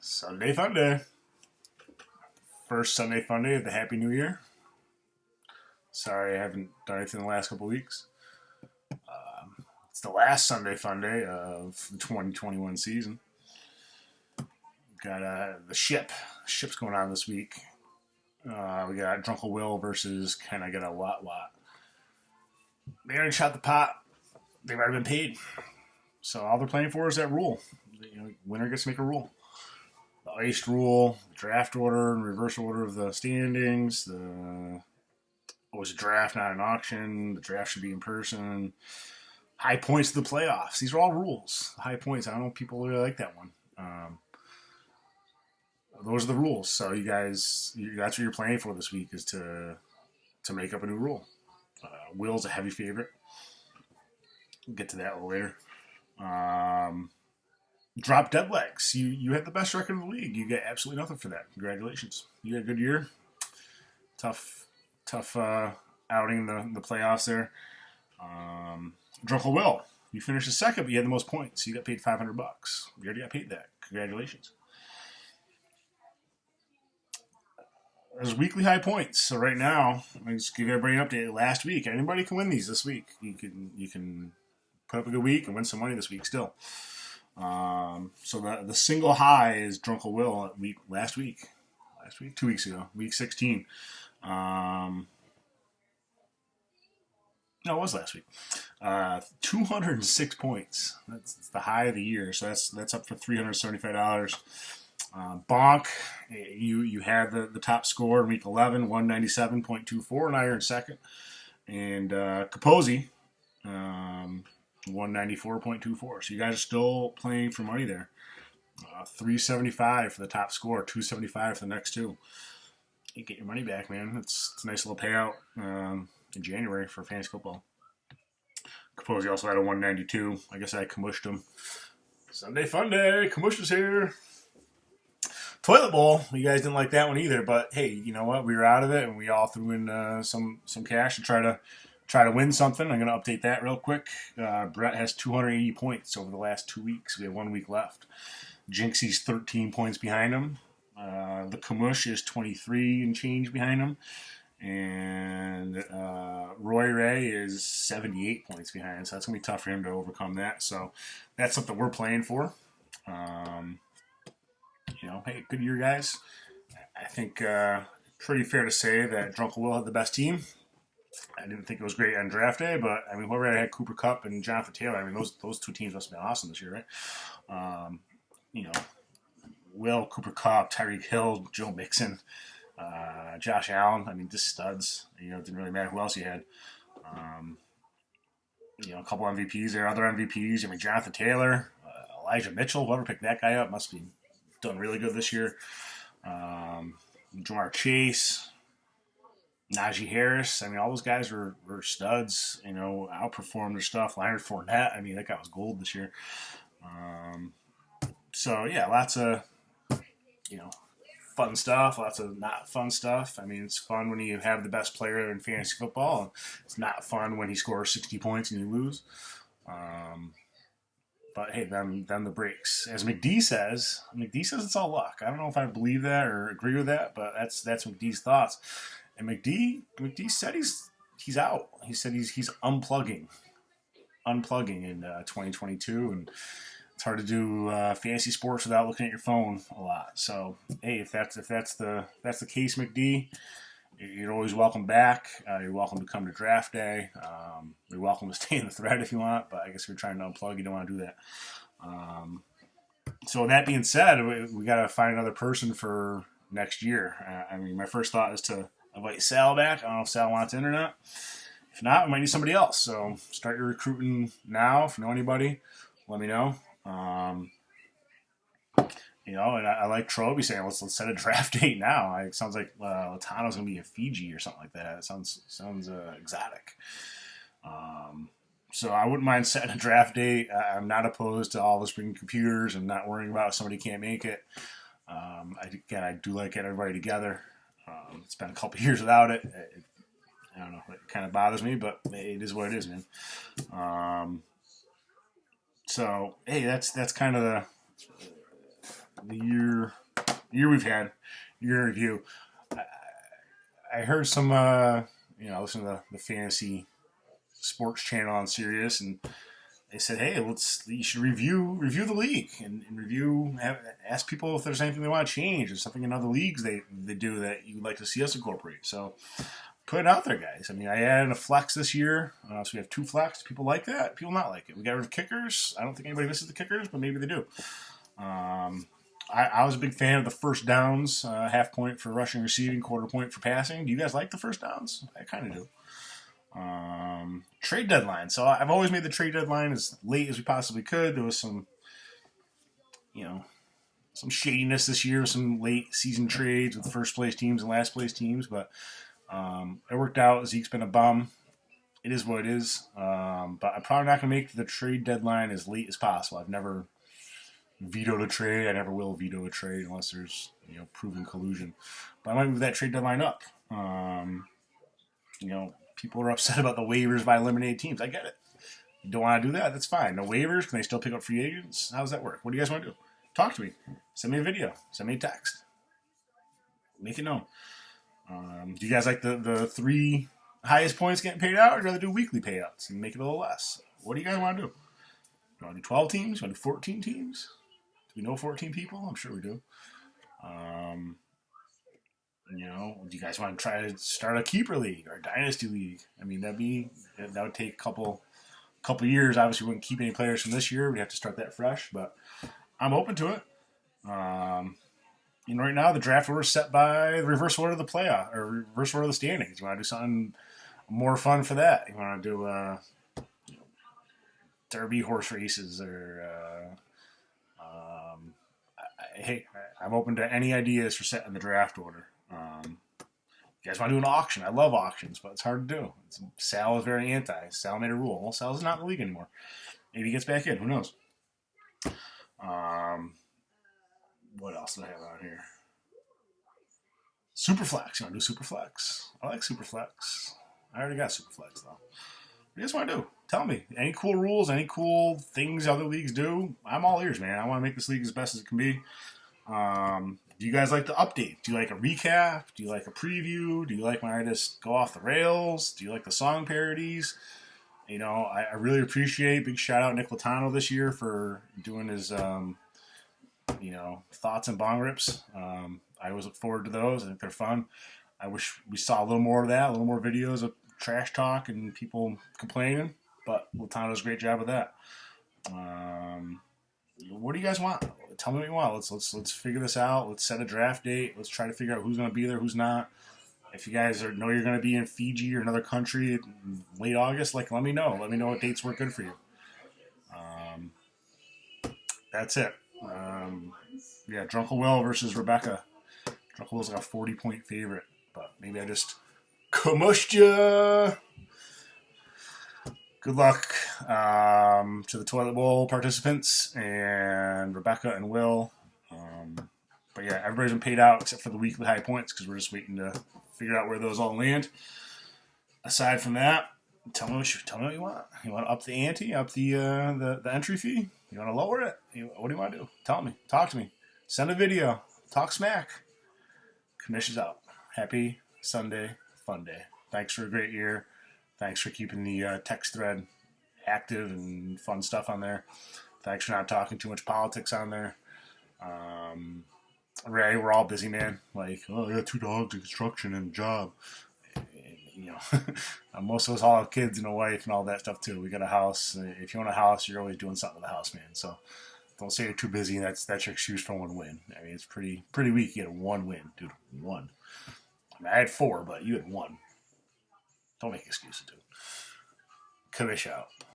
Sunday Fun Day. First Sunday Fun Day of the Happy New Year. Sorry I haven't done anything in the last couple of weeks. It's the last Sunday Fun Day of the 2021 season. Got the ship's going on this week. We got Drunkle Will versus Can I Get a Lot. They already shot the pot. They've already been paid. So all they're playing for is that rule. Winner gets to make a rule. The iced rule, the draft order, and reverse order of the standings. Was a draft, not an auction. The draft should be in person. High points to the playoffs. These are all rules. High points. I don't know if people really like that one. Those are the rules. So you guys, that's what you're playing for this week, is to make up a new rule. Will's a heavy favorite. We'll get to that a little later. Drop dead legs. You had the best record in the league. You get absolutely nothing for that. Congratulations. You had a good year. Tough outing in the playoffs there. Drunkle Will. You finished the second, but you had the most points. You got paid $500. You already got paid that. Congratulations. There's weekly high points. So right now, I just give everybody an update. Last week, anybody can win these this week. You can put up a good week and win some money this week still. So the single high is Drunkle Will last week, 2 weeks ago, week 16. No, it was last week. 206 points. That's the high of the year. So that's up for $375. Bonk, you had the top score in week 11, 197.24, now you're in second. And Capozzi, 194.24. So you guys are still playing for money there. 375 for the top score, 275 for the next two. You get your money back, man. It's a nice little payout in January for fantasy football. Capozzi also had a 192. I guess I commushed him. Sunday Fun Day. Commush is here. Toilet Bowl. You guys didn't like that one either, but hey, you know what? We were out of it, and we all threw in some cash to try to win something. I'm going to update that real quick. Brett has 280 points over the last 2 weeks. We have 1 week left. Jinxie's 13 points behind him. The Kamush is 23 and change behind him. And Roy Ray is 78 points behind. So that's going to be tough for him to overcome that. So that's something we're playing for. Hey, good year, guys. I think pretty fair to say that Drunkle Will had the best team. I didn't think it was great on draft day, but I mean, whoever had Cooper Kupp and Jonathan Taylor, I mean, those two teams must have been awesome this year, right? Will, Cooper Kupp, Tyreek Hill, Joe Mixon, Josh Allen. I mean, just studs. It didn't really matter who else you had. A couple MVPs there, other MVPs. I mean, Jonathan Taylor, Elijah Mitchell, whoever picked that guy up must be done really good this year. Jamar Chase, Najee Harris. I mean, all those guys were studs. Outperformed their stuff. Leonard Fournette. I mean, that guy was gold this year. So yeah, lots of fun stuff. Lots of not fun stuff. I mean, it's fun when you have the best player in fantasy football. It's not fun when he scores 60 points and you lose. But hey, then the breaks. As McD says it's all luck. I don't know if I believe that or agree with that, but that's McD's thoughts. And McD said he's out. He said he's unplugging in 2022, and it's hard to do fantasy sports without looking at your phone a lot. So hey, if that's the case, McD, you're always welcome back. You're welcome to come to draft day. You're welcome to stay in the thread if you want, but I guess if you're trying to unplug, you don't want to do that. So that being said, we got to find another person for next year. I mean, my first thought is to invite Sal back. I don't know if Sal wants in or not. If not, we might need somebody else. So start your recruiting now. If you know anybody, let me know. And I like Troby saying, let's set a draft date now. It sounds like Latano's going to be in Fiji or something like that. It sounds exotic. So I wouldn't mind setting a draft date. I'm not opposed to all of us bringing computers and not worrying about if somebody can't make it. I do like getting everybody together. It's been a couple of years without it. I don't know. It kind of bothers me, but it is what it is, man. So, hey, that's kind of the year year we've had, year in review. I heard some, listen to the fantasy sports channel on Sirius, and they said, "Hey, you should review the league and ask people if there's anything they want to change or something in other leagues they do that you'd like to see us incorporate." So put it out there, guys. I mean, I added a flex this year, so we have 2 flex. People like that. People not like it. We got rid of kickers. I don't think anybody misses the kickers, but maybe they do. I was a big fan of the first downs, half point for rushing, receiving, quarter point for passing. Do you guys like the first downs? I kind of do. Trade deadline. So I've always made the trade deadline as late as we possibly could. There was some shadiness this year, some late season trades with first place teams and last place teams, but it worked out. Zeke's been a bum. It is what it is. But I'm probably not going to make the trade deadline as late as possible. I've never vetoed a trade. I never will veto a trade unless there's proven collusion. But I might move that trade deadline up. People are upset about the waivers by eliminated teams. I get it. You don't want to do that? That's fine. No waivers. Can they still pick up free agents? How does that work? What do you guys want to do? Talk to me. Send me a video. Send me a text. Make it known. Do you guys like the 3 highest points getting paid out, or do you rather do weekly payouts and make it a little less? What do you guys want to do? You want to do 12 teams? You want to do 14 teams? Do we know 14 people? I'm sure we do. Do you guys want to try to start a keeper league or a dynasty league? I mean, that would take a couple years. Obviously, we wouldn't keep any players from this year. We'd have to start that fresh, but I'm open to it. Right now the draft order is set by the reverse order of the playoff or reverse order of the standings. You want to do something more fun for that? You want to do derby horse races or hey, I'm open to any ideas for setting the draft order. You guys want to do an auction? I love auctions, but it's hard to do. Sal is very anti. Sal made a rule. Well, Sal's not in the league anymore. Maybe he gets back in. Who knows? What else do I have on here? Superflex. You want to do Superflex? I like Superflex. I already got Superflex, though. What do you guys want to do? Tell me. Any cool rules? Any cool things other leagues do? I'm all ears, man. I want to make this league as best as it can be. Do you guys like the update? Do you like a recap? Do you like a preview? Do you like when I just go off the rails? Do you like the song parodies? I really appreciate, big shout out Nick Latano this year for doing his, thoughts and bong rips. I always look forward to those. I think they're fun. I wish we saw a little more of that, a little more videos of trash talk and people complaining, but Latano does a great job of that. What do you guys want? Tell me what you want. Let's figure this out. Let's set a draft date. Let's try to figure out who's going to be there, who's not. If you guys know you're going to be in Fiji or another country in late August, let me know. Let me know what dates work good for you. That's it. Drunkle Will versus Rebecca. Drunkle Will's like a 40-point favorite, but maybe I just commushed ya. Good luck to the Toilet Bowl participants and Rebecca and Will. But yeah, everybody's been paid out except for the weekly high points because we're just waiting to figure out where those all land. Aside from that, tell me what you want. You want to up the ante, up the entry fee? You want to lower it? What do you want to do? Tell me. Talk to me. Send a video. Talk smack. Commission's out. Happy Sunday, fun day. Thanks for a great year. Thanks for keeping the text thread active and fun stuff on there. Thanks for not talking too much politics on there. Ray, we're all busy, man. I got 2 dogs and construction and a job. Most of us all have kids and a wife and all that stuff too. We got a house. If you own a house, you're always doing something with the house, man. So don't say you're too busy. That's your excuse for 1 win. I mean, it's pretty weak. You had 1 win, dude. 1. I mean, I had 4, but you had 1. Don't make excuses, dude. Commish out.